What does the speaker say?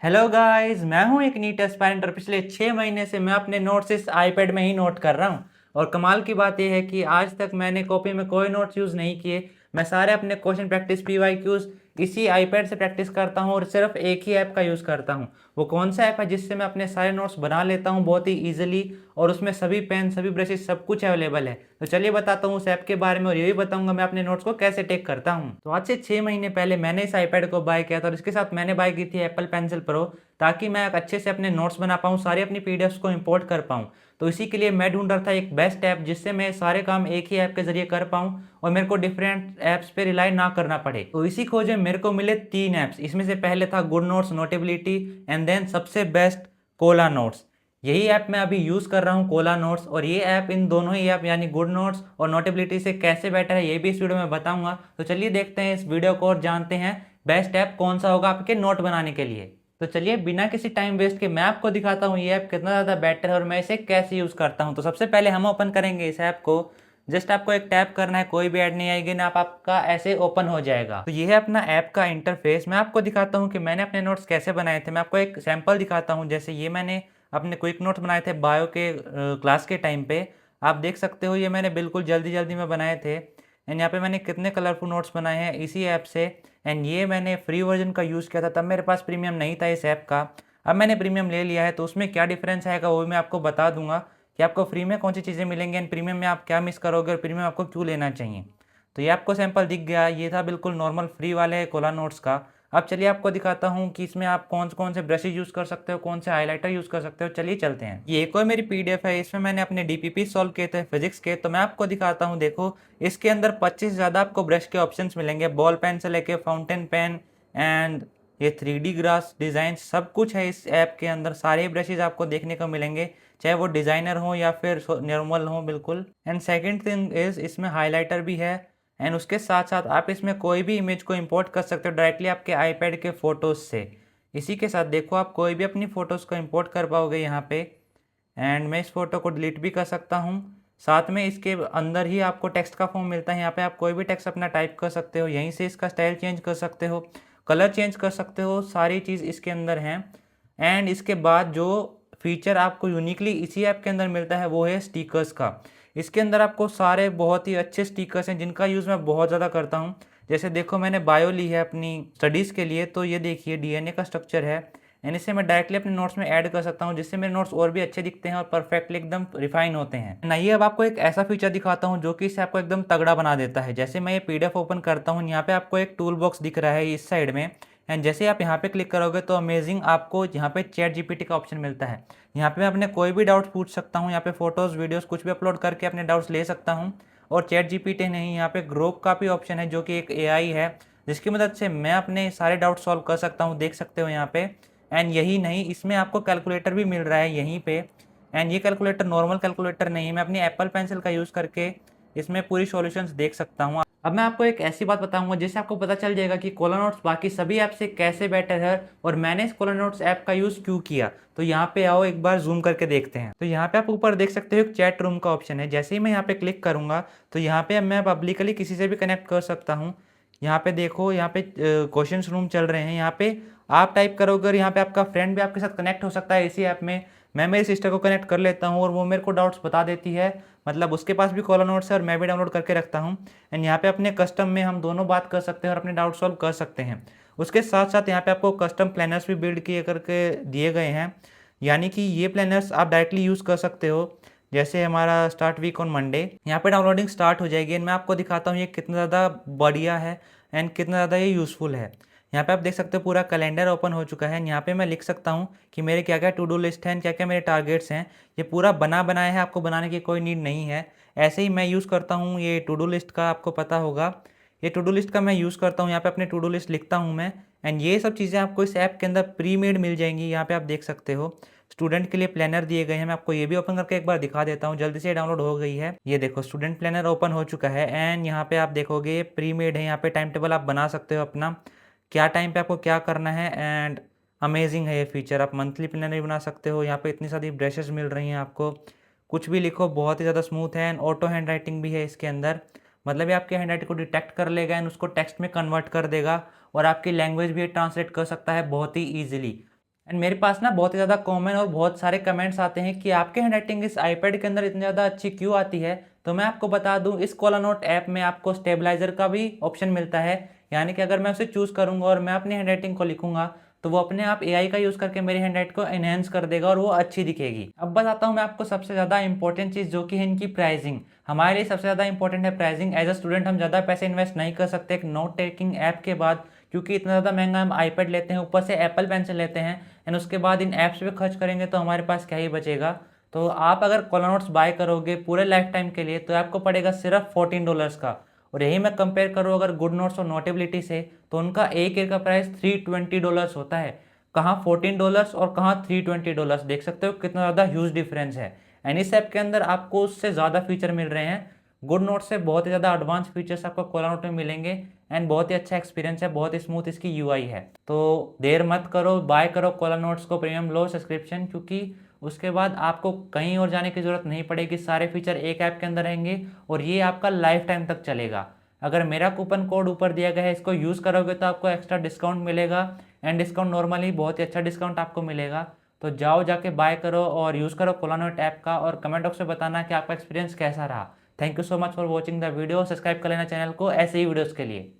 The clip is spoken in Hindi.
हेलो गाइस, मैं हूं एक नीट एस्पायरेंट और पिछले 6 महीने से मैं अपने नोट्स इस आईपैड में ही नोट कर रहा हूं। और कमाल की बात यह है कि आज तक मैंने कॉपी में कोई नोट्स यूज़ नहीं किए। मैं सारे अपने क्वेश्चन प्रैक्टिस पीवाईक्यूज इसी आईपैड से प्रैक्टिस करता हूं और सिर्फ एक ही ऐप का यूज़ करता हूं। वो कौन सा ऐप है जिससे मैं अपने सारे नोट्स बना लेता हूं बहुत ही ईजिली, और उसमें सभी पेन, सभी ब्रशेस, सब कुछ अवेलेबल है। तो चलिए बताता हूँ उस ऐप के बारे में, और ये भी बताऊंगा मैं अपने नोट्स को कैसे टेक करता हूँ। तो आज से 6 महीने पहले मैंने इस आईपैड को बाय किया था और इसके साथ मैंने बाय की थी एप्पल पेंसिल प्रो, ताकि मैं अच्छे से अपने नोट्स बना पाऊँ, सारी अपनी पीडीएफ्स को इंपोर्ट कर पाऊँ। तो इसी के लिए मैं ढूंढ रहा था एक बेस्ट ऐप जिससे मैं सारे काम एक ही ऐप के जरिए कर पाऊँ और मेरे को डिफरेंट ऐप्स पे रिलाई ना करना पड़े। तो इसी खोज में मेरे को मिले 3 ऐप्स। इसमें से पहले था गुड नोट्स, नोटेबिलिटी, एंड देन सबसे बेस्ट कोला नोट्स। यही ऐप मैं अभी यूज़ कर रहा हूँ, कोला नोट्स। और ये ऐप, इन दोनों ही ऐप यानी गुड नोट्स और नोटेबिलिटी से कैसे बेटर है ये भी इस वीडियो में बताऊंगा। तो चलिए देखते हैं इस वीडियो को और जानते हैं बेस्ट ऐप कौन सा होगा आपके नोट बनाने के लिए। तो चलिए बिना किसी टाइम वेस्ट के मैं आपको दिखाता हूँ ये ऐप कितना ज़्यादा बेटर है और मैं इसे कैसे यूज़ करता हूँ। तो सबसे पहले हम ओपन करेंगे इस ऐप को। जस्ट आपको एक टैप करना है, कोई भी ऐड नहीं आएगी ना, आपका ऐसे ओपन हो जाएगा। तो ये है अपना ऐप का इंटरफेस। मैं आपको दिखाता हूँ कि मैंने अपने नोट्स कैसे बनाए थे। मैं आपको एक सैंपल दिखाता हूँ। जैसे ये मैंने अपने क्विक नोट्स बनाए थे बायो के क्लास के टाइम पे। आप देख सकते हो ये मैंने बिल्कुल जल्दी जल्दी में बनाए थे। एंड यहाँ पे मैंने कितने कलरफुल नोट्स बनाए हैं इसी ऐप से। एंड ये मैंने फ्री वर्जन का यूज़ किया था, तब मेरे पास प्रीमियम नहीं था इस ऐप का। अब मैंने प्रीमियम ले लिया है, तो उसमें क्या डिफरेंस आएगा वो भी मैं आपको बता दूंगा कि आपको फ्री में कौन सी चीज़ें मिलेंगी एंड प्रीमियम में आप क्या मिस करोगे और प्रीमियम आपको क्यों लेना चाहिए। तो ये आपको सैंपल दिख गया, ये था बिल्कुल नॉर्मल फ्री वाले कोला नोट्स का। अब चलिए आपको दिखाता हूँ कि इसमें आप कौन कौन से ब्रशेज यूज़ कर सकते हो, कौन से हाइलाइटर यूज़ कर सकते हो। चलिए चलते हैं। ये कोई मेरी पीडीएफ है, इसमें मैंने अपने डीपीपी सॉल्व किए थे फिजिक्स के। तो मैं आपको दिखाता हूँ, देखो इसके अंदर 25 से ज़्यादा आपको ब्रश के ऑप्शंस मिलेंगे, बॉल पेन से लेके फाउंटेन पेन एंड ये 3D ग्रास डिज़ाइन, सब कुछ है इस ऐप के अंदर। सारे ब्रशेज आपको देखने को मिलेंगे, चाहे वो डिज़ाइनर हो या फिर नॉर्मल हो, बिल्कुल। एंड सेकंड थिंग इज़ इसमें हाइलाइटर भी है। एंड उसके साथ साथ आप इसमें कोई भी इमेज को इंपोर्ट कर सकते हो डायरेक्टली आपके आईपैड के फ़ोटोज़ से। इसी के साथ देखो आप कोई भी अपनी फ़ोटोज़ को इंपोर्ट कर पाओगे यहाँ पे। एंड मैं इस फ़ोटो को डिलीट भी कर सकता हूँ। साथ में इसके अंदर ही आपको टेक्स्ट का फॉर्म मिलता है। यहाँ पे आप कोई भी टेक्स्ट अपना टाइप कर सकते हो, यहीं से इसका स्टाइल चेंज कर सकते हो, कलर चेंज कर सकते हो, सारी चीज़ इसके अंदर हैं। एंड इसके बाद जो फीचर आपको यूनिकली इसी ऐप के अंदर मिलता है वो है स्टिकर्स का। इसके अंदर आपको सारे बहुत ही अच्छे स्टिकर्स हैं जिनका यूज़ मैं बहुत ज़्यादा करता हूँ। जैसे देखो मैंने बायो ली है अपनी स्टडीज़ के लिए, तो ये देखिए डीएनए का स्ट्रक्चर है। एंड इसे मैं डायरेक्टली अपने नोट्स में ऐड कर सकता हूँ, जिससे मेरे नोट्स और भी अच्छे दिखते हैं और परफेक्टली एकदम रिफाइन होते हैं। ना ये अब आपको एक ऐसा फीचर दिखाता हूँ जो कि इसे आपको एकदम तगड़ा बना देता है। जैसे मैं ये पीडीएफ ओपन करता हूँ, यहाँ पे आपको एक टूल बॉक्स दिख रहा है इस साइड में। एंड जैसे आप यहाँ पे क्लिक करोगे तो अमेजिंग आपको यहाँ पे चैट जीपीटी का ऑप्शन मिलता है। यहाँ पे मैं अपने कोई भी डाउट्स पूछ सकता हूँ, यहाँ पे फोटोज़, वीडियोस कुछ भी अपलोड करके अपने डाउट्स ले सकता हूँ। और चैट जीपीटी नहीं, यहाँ पे ग्रोक का भी ऑप्शन है जो कि एक एआई है, जिसकी मदद से मैं अपने सारे डाउट सॉल्व कर सकता हूँ, देख सकते हो यहाँ पे। एंड यही नहीं, इसमें आपको कैलकुलेटर भी मिल रहा है यहीं पे। एंड ये कैलकुलेटर नॉर्मल कैलकुलेटर नहीं है, मैं अपनी एप्पल पेंसिल का यूज़ करके इसमें पूरी सॉल्यूशंस देख सकता हूँ। अब मैं आपको एक ऐसी बात बताऊंगा जिससे आपको पता चल जाएगा कि कोला नोट्स बाकी सभी ऐप से कैसे बेटर है और मैंने इस कोला नोट्स ऐप का यूज़ क्यों किया। तो यहाँ पे आओ एक बार जूम करके देखते हैं। तो यहाँ पे आप ऊपर देख सकते हो एक चैट रूम का ऑप्शन है। जैसे ही मैं यहाँ पे क्लिक करूँगा तो यहाँ पे मैं पब्लिकली किसी से भी कनेक्ट कर सकता हूँ। यहाँ पे देखो, यहाँ पे क्वेश्चन रूम चल रहे हैं। यहाँ पे आप टाइप करोगे और यहाँ पे आपका फ्रेंड भी आपके साथ कनेक्ट हो सकता है इसी ऐप में। मैं मेरी सिस्टर को कनेक्ट कर लेता हूँ और वो मेरे को डाउट्स बता देती है, मतलब उसके पास भी कोला नोट्स है और मैं भी डाउनलोड करके रखता हूँ। एंड यहाँ पे अपने कस्टम में हम दोनों बात कर सकते हैं और अपने डाउट सॉल्व कर सकते हैं। उसके साथ साथ यहाँ पे आपको कस्टम प्लानर्स भी बिल्ड किए करके दिए गए हैं, यानी कि ये प्लानर्स आप डायरेक्टली यूज़ कर सकते हो। जैसे हमारा स्टार्ट वीक ऑन मंडे, यहाँ पे डाउनलोडिंग स्टार्ट हो जाएगी। एंड मैं आपको दिखाता हूँ ये कितना ज़्यादा बढ़िया है एंड कितना ज़्यादा ये यूज़फुल है। यहाँ पे आप देख सकते हो पूरा कैलेंडर ओपन हो चुका है। यहाँ पे मैं लिख सकता हूँ कि मेरे क्या क्या टू डू लिस्ट हैं, क्या क्या मेरे टारगेट्स हैं। ये पूरा बना बनाया है, आपको बनाने की कोई नीड नहीं है। ऐसे ही मैं यूज़ करता हूँ ये टू डू लिस्ट का, आपको पता होगा। ये टू डू लिस्ट का मैं यूज़ करता हूँ, यहाँ पे अपने टू डू लिस्ट लिखता हूँ मैं। एंड ये सब चीज़ें आपको इस ऐप के अंदर प्री मेड मिल जाएंगी। यहाँ पे आप देख सकते हो स्टूडेंट के लिए प्लानर दिए गए हैं। मैं आपको ये भी ओपन करके एक बार दिखा देता हूँ, जल्दी से डाउनलोड हो गई है। ये देखो स्टूडेंट प्लानर ओपन हो चुका है। एंड यहाँ पे आप देखोगे ये प्री मेड है। यहाँ पे टाइम टेबल आप बना सकते हो अपना, क्या टाइम पे आपको क्या करना है। एंड अमेजिंग है ये फीचर, आप मंथली प्लानर भी बना सकते हो। यहाँ पे इतनी सारी ब्रशेस मिल रही हैं आपको, कुछ भी लिखो बहुत ही ज़्यादा स्मूथ है। एंड ऑटो हैंड राइटिंग भी है इसके अंदर, मतलब ये आपके हैंड राइटिंग को डिटेक्ट कर लेगा एंड उसको टेक्स्ट में कन्वर्ट कर देगा और आपकी लैंग्वेज भी ट्रांसलेट कर सकता है बहुत ही ईजिली। एंड मेरे पास ना बहुत ही ज़्यादा कॉमन और बहुत सारे कमेंट्स आते हैं कि आपके हैंडराइटिंग इस आईपैड के अंदर इतनी ज़्यादा अच्छी क्यों आती है। तो मैं आपको बता दूं, इस कोला नोट ऐप में आपको स्टेबलाइजर का भी ऑप्शन मिलता है। यानी कि अगर मैं उसे चूज़ करूंगा और मैं अपनी हैंडराइटिंग को लिखूंगा तो वो अपने आप एआई का यूज़ करके मेरी हैंडराइट को एनहेंस कर देगा और वो अच्छी दिखेगी। अब बताता हूँ मैं आपको सबसे ज़्यादा इंपॉर्टेंट चीज़, जो कि है इनकी प्राइसिंग। हमारे लिए सबसे ज़्यादा इंपॉर्टेंट है प्राइसिंग। एज अ स्टूडेंट हम ज़्यादा पैसे इन्वेस्ट नहीं कर सकते एक नोट टेकिंग ऐप के बाद, क्योंकि इतना ज़्यादा महंगा हम आईपैड लेते हैं, ऊपर से एप्पल पेंसिल लेते हैं, एंड उसके बाद इन ऐप्स पे खर्च करेंगे तो हमारे पास क्या ही बचेगा। तो आप अगर कोला नोट्स बाय करोगे पूरे लाइफ टाइम के लिए तो आपको पड़ेगा सिर्फ $14 का। और यही मैं कंपेयर करूँ अगर गुड नोट्स और नोटेबिलिटी से, तो उनका एक ईयर का प्राइस $320 होता है। कहाँ $14 और कहाँ $320, देख सकते हो कितना ज़्यादा ह्यूज डिफरेंस है। एंड इस ऐप के अंदर आपको उससे ज़्यादा फीचर मिल रहे हैं। गुड नोट से बहुत ही ज़्यादा एडवांस फीचर्स आपको कोला नोट में मिलेंगे, एंड बहुत ही अच्छा एक्सपीरियंस है, बहुत ही स्मूथ इसकी यूआई है। तो देर मत करो, बाय करो कोला नोट्स को, प्रीमियम लो सब्सक्रिप्शन, क्योंकि उसके बाद आपको कहीं और जाने की ज़रूरत नहीं पड़ेगी। सारे फीचर एक ऐप के अंदर रहेंगे और ये आपका लाइफ टाइम तक चलेगा। अगर मेरा कूपन कोड ऊपर दिया गया है, इसको यूज़ करोगे तो आपको एक्स्ट्रा डिस्काउंट मिलेगा, एंड डिस्काउंट नॉर्मली बहुत ही अच्छा डिस्काउंट आपको मिलेगा। तो जाओ जाके बाय करो और यूज़ करो कोला नोट ऐप का, और कमेंट बॉक्स में बताना कि आपका एक्सपीरियंस कैसा रहा। Thank you so much for watching the video. Subscribe कर लेना चैनल को ऐसे ही वीडियोज़ के लिए।